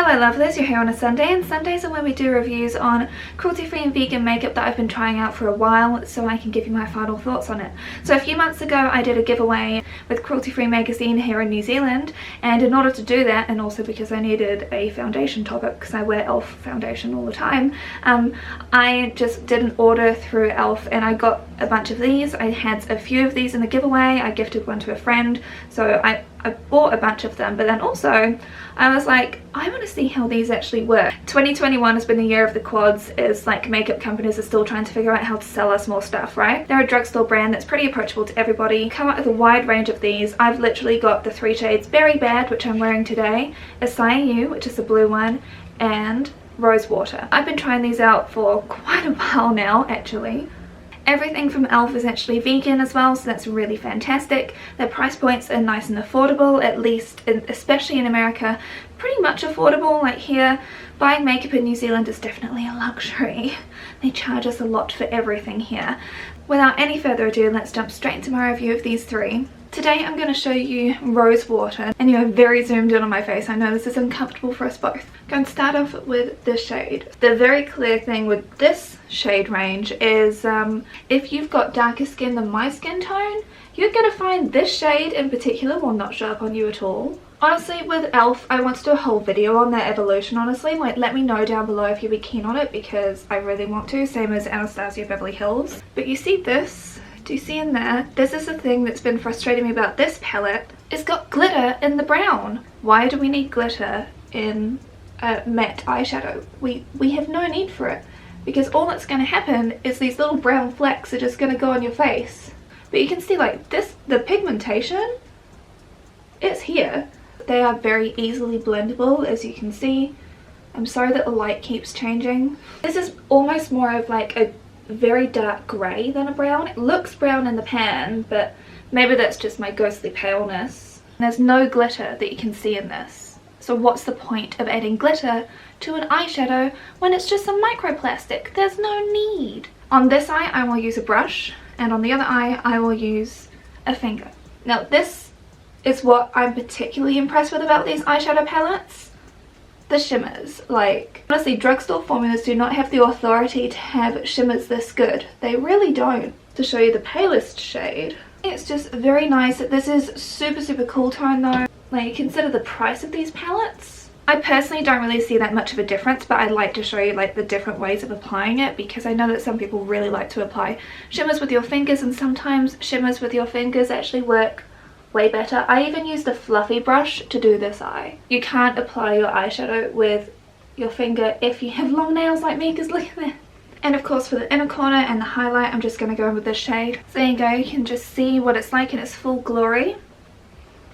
Hello lovelies, you're here on a Sunday, and Sundays are where we do reviews on cruelty-free and vegan makeup that I've been trying out for a while so I can give you my final thoughts on it. So a few months ago I did a giveaway with Cruelty Free magazine here in New Zealand, and in order to do that, and also because I needed a foundation topper because I wear e.l.f. foundation all the time, I just did an order through e.l.f. and I got a bunch of these. I had a few of these in the giveaway. I gifted one to a friend, so I bought a bunch of them, but then also I was like, I want to see how these actually work. 2021 has been the year of the quads, as like makeup companies are still trying to figure out how to sell us more stuff, right? They're a drugstore brand that's pretty approachable to everybody. Come up with a wide range of these. I've literally got the three shades Very Bad, which I'm wearing today, Açai You, which is the blue one, and Rosewater. I've been trying these out for quite a while now, actually. Everything from e.l.f. is actually vegan as well, so that's really fantastic. Their price points are nice and affordable, at least, especially in America, pretty much affordable. Like here, buying makeup in New Zealand is definitely a luxury. They charge us a lot for everything here. Without any further ado, let's jump straight into my review of these three. Today I'm going to show you Rosewater, and you are very zoomed in on my face. I know this is uncomfortable for us both. I'm going to start off with this shade. The very clear thing with this shade range is if you've got darker skin than my skin tone, you're going to find this shade in particular will not show up on you at all. Honestly, with e.l.f. I want to do a whole video on their evolution, honestly. Like, let me know down below if you'd be keen on it, because I really want to, same as Anastasia Beverly Hills. But you see this? Do you see in there? This is the thing that's been frustrating me about this palette. It's got glitter in the brown. Why do we need glitter in a matte eyeshadow? We have no need for it, because all that's going to happen is these little brown flecks are just going to go on your face. But you can see, like, this, the pigmentation, it's here. They are very easily blendable, as you can see. I'm sorry that the light keeps changing. This is almost more of like a very dark grey than a brown. It looks brown in the pan, but maybe that's just my ghostly paleness. There's no glitter that you can see in this. So what's the point of adding glitter to an eyeshadow when it's just some microplastic? There's no need. On this eye I will use a brush, and on the other eye I will use a finger. Now this is what I'm particularly impressed with about these eyeshadow palettes. The shimmers. Like, honestly, drugstore formulas do not have the authority to have shimmers this good. They really don't. To show you the palest shade, it's just very nice. This is super cool tone though. Like, consider the price of these palettes. I personally don't really see that much of a difference, but I'd like to show you like the different ways of applying it, because I know that some people really like to apply shimmers with your fingers, and sometimes shimmers with your fingers actually work way better. I even used a fluffy brush to do this eye. You can't apply your eyeshadow with your finger if you have long nails like me, because look at that. And of course for the inner corner and the highlight, I'm just going to go in with this shade. So there you go, you can just see what it's like in its full glory.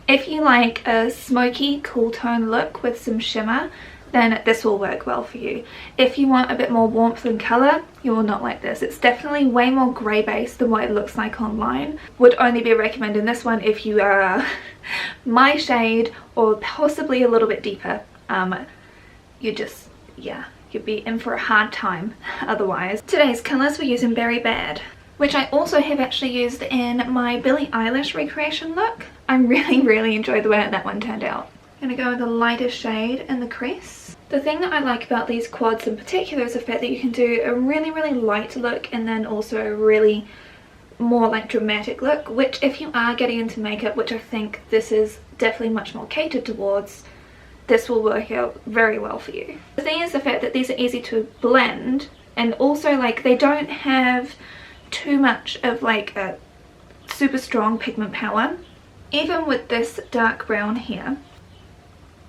If you like a smoky, cool tone look with some shimmer, then this will work well for you. If you want a bit more warmth and colour, you will not like this. It's definitely way more grey based than what it looks like online. Would only be recommending this one if you are my shade or possibly a little bit deeper. You just, yeah, you'd be in for a hard time otherwise. Today's colours we're using Very Bad, which I also have actually used in my Billie Eilish recreation look. I really enjoyed the way that one turned out. I'm going to go with the lightest shade in the crease. The thing that I like about these quads in particular is the fact that you can do a really light look, and then also a really more like dramatic look, which if you are getting into makeup, which I think this is definitely much more catered towards, this will work out very well for you. The thing is the fact that these are easy to blend, and also like they don't have too much of like a super strong pigment power. Even with this dark brown here,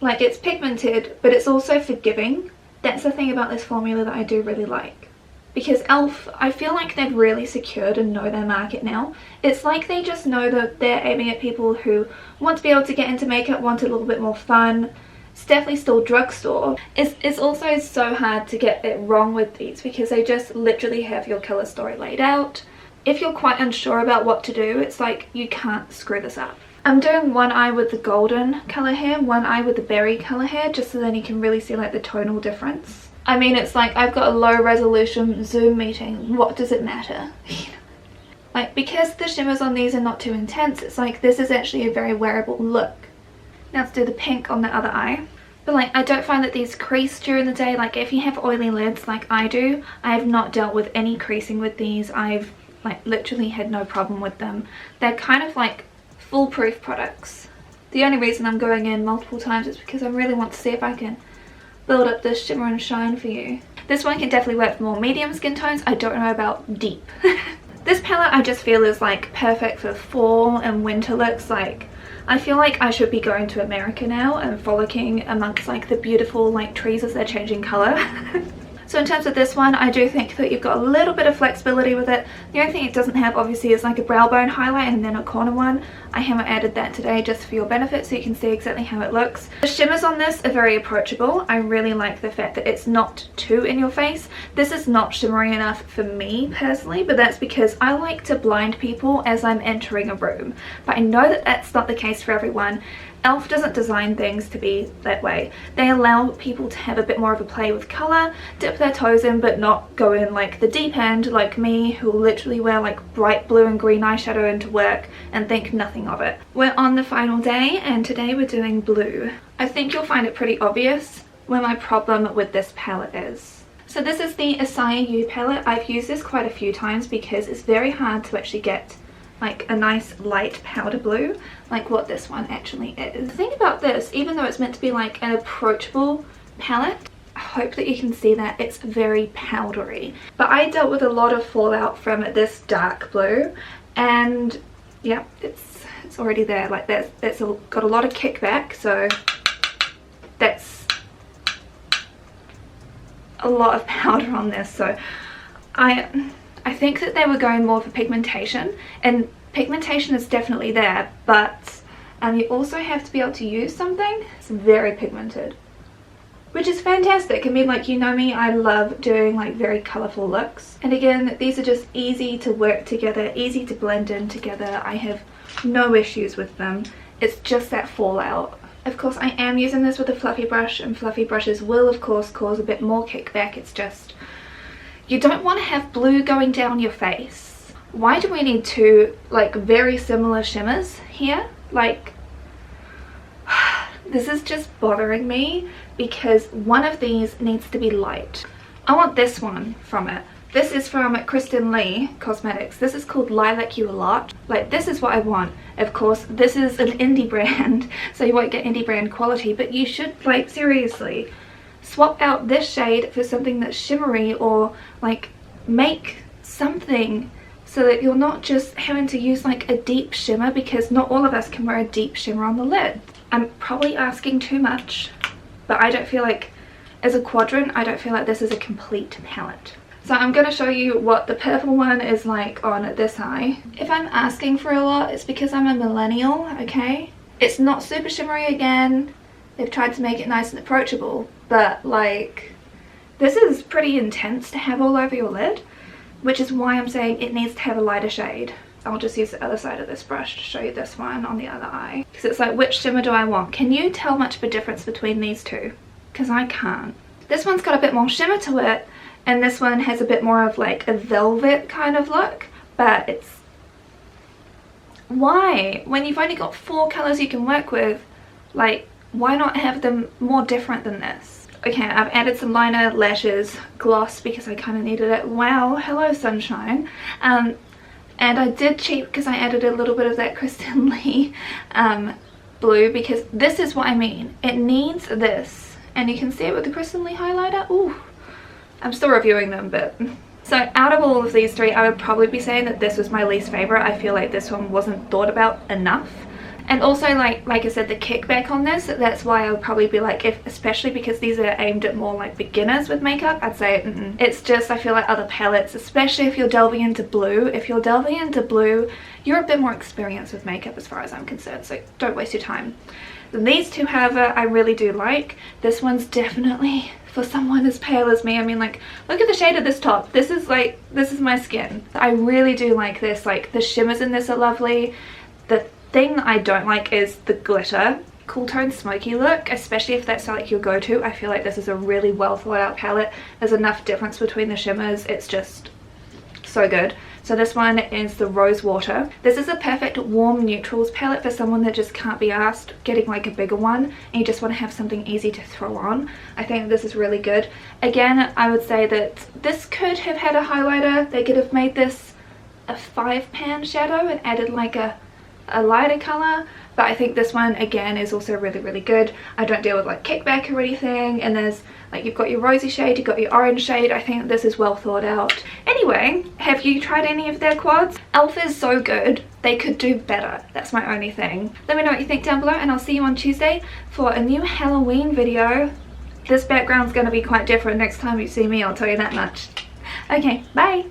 like, it's pigmented, but it's also forgiving. That's the thing about this formula that I do really like. Because e.l.f., I feel like they've really secured and know their market now. It's like they just know that they're aiming at people who want to be able to get into makeup, want a little bit more fun. It's definitely still drugstore. It's also so hard to get it wrong with these, because they just literally have your colour story laid out. If you're quite unsure about what to do, it's like you can't screw this up. I'm doing one eye with the golden colour here, one eye with the berry colour here, just so then you can really see like the tonal difference. I mean, it's like I've got a low resolution Zoom meeting, what does it matter? Like, because the shimmers on these are not too intense, it's like this is actually a very wearable look. Now let's do the pink on the other eye. But like, I don't find that these crease during the day. Like if you have oily lids like I do, I have not dealt with any creasing with these. I've like literally had no problem with them. They're kind of like foolproof products. The only reason I'm going in multiple times is because I really want to see if I can build up this shimmer and shine for you. This one can definitely work for more medium skin tones. I don't know about deep. This palette I just feel is like perfect for fall and winter looks. Like I feel like I should be going to America now and frolicking amongst like the beautiful like trees as they're changing colour. So in terms of this one, I do think that you've got a little bit of flexibility with it. The only thing it doesn't have obviously is like a brow bone highlight and then a corner one. I haven't added that today just for your benefit so you can see exactly how it looks. The shimmers on this are very approachable. I really like the fact that it's not too in your face. This is not shimmery enough for me personally, but that's because I like to blind people as I'm entering a room. But I know that that's not the case for everyone. e.l.f. doesn't design things to be that way. They allow people to have a bit more of a play with colour, dip their toes in but not go in like the deep end like me, who will literally wear like bright blue and green eyeshadow into work and think nothing of it. We're on the final day and today we're doing blue. I think you'll find it pretty obvious where my problem with this palette is. So this is the Açai You palette. I've used this quite a few times because it's very hard to actually get like a nice light powder blue like what this one actually is. The thing about this, even though it's meant to be like an approachable palette, I hope that you can see that it's very powdery. But I dealt with a lot of fallout from this dark blue and yeah, it's already there. Like that's got a lot of kickback, so that's a lot of powder on this. So I think that they were going more for pigmentation, and pigmentation is definitely there, but you also have to be able to use something. It's very pigmented, which is fantastic. I mean, like, you know me, I love doing like very colourful looks. And again, these are just easy to work together, easy to blend in together. I have no issues with them. It's just that fallout. Of course, I am using this with a fluffy brush, and fluffy brushes will of course cause a bit more kickback. It's just, you don't want to have blue going down your face. Why do we need two like very similar shimmers here? Like, this is just bothering me because one of these needs to be light. I want this one from it. This is from Kristen Lee Cosmetics. This is called Lilac You A Lot. Like, this is what I want. Of course, this is an indie brand, so you won't get indie brand quality, but you should, like, seriously swap out this shade for something that's shimmery, or like make something so that you're not just having to use like a deep shimmer, because not all of us can wear a deep shimmer on the lid. I'm probably asking too much, but I don't feel like, as a quadrant, I don't feel like this is a complete palette. So I'm going to show you what the purple one is like on this eye. If I'm asking for a lot, it's because I'm a millennial, okay? It's not super shimmery again. They've tried to make it nice and approachable, but like, this is pretty intense to have all over your lid, which is why I'm saying it needs to have a lighter shade. I'll just use the other side of this brush to show you this one on the other eye, because it's like, which shimmer do I want? Can you tell much of a difference between these two? Because I can't. This one's got a bit more shimmer to it, and this one has a bit more of like a velvet kind of look, but it's, why? When you've only got 4 colours you can work with, like, why not have them more different than this? Okay, I've added some liner, lashes, gloss because I kind of needed it. Wow, hello sunshine. And I did cheat because I added a little bit of that Kristen Lee blue, because this is what I mean. It needs this, and you can see it with the Kristen Lee highlighter. Ooh, I'm still reviewing them, but... So out of all of these 3, I would probably be saying that this was my least favourite. I feel like this one wasn't thought about enough. And also, like I said, the kickback on this, that's why I would probably be like, if, especially because these are aimed at more like beginners with makeup, I'd say it's just, I feel like other palettes, especially if you're delving into blue, you're a bit more experienced with makeup as far as I'm concerned, so don't waste your time. These two, however, I really do like. This one's definitely for someone as pale as me. I mean, like, look at the shade of this top. This is like, this is my skin. I really do like this. Like, the shimmers in this are lovely. The thing I don't like is the glitter. Cool tone smoky look, especially if that's like your go-to. I feel like this is a really well thought out palette. There's enough difference between the shimmers. It's just so good. So this one is the Rosewater. This is a perfect warm neutrals palette for someone that just can't be asked getting like a bigger one and you just want to have something easy to throw on. I think this is really good. Again, I would say that this could have had a highlighter. They could have made this a 5-pan shadow and added like a lighter color, but I think this one again is also really good. I don't deal with like kickback or anything, and there's like, you've got your rosy shade, you've got your orange shade. I think this is well thought out. Anyway, have you tried any of their quads? e.l.f. is so good, they could do better. That's my only thing. Let me know what you think down below, and I'll see you on Tuesday for a new Halloween video. This background's going to be quite different next time you see me, I'll tell you that much. Okay, bye!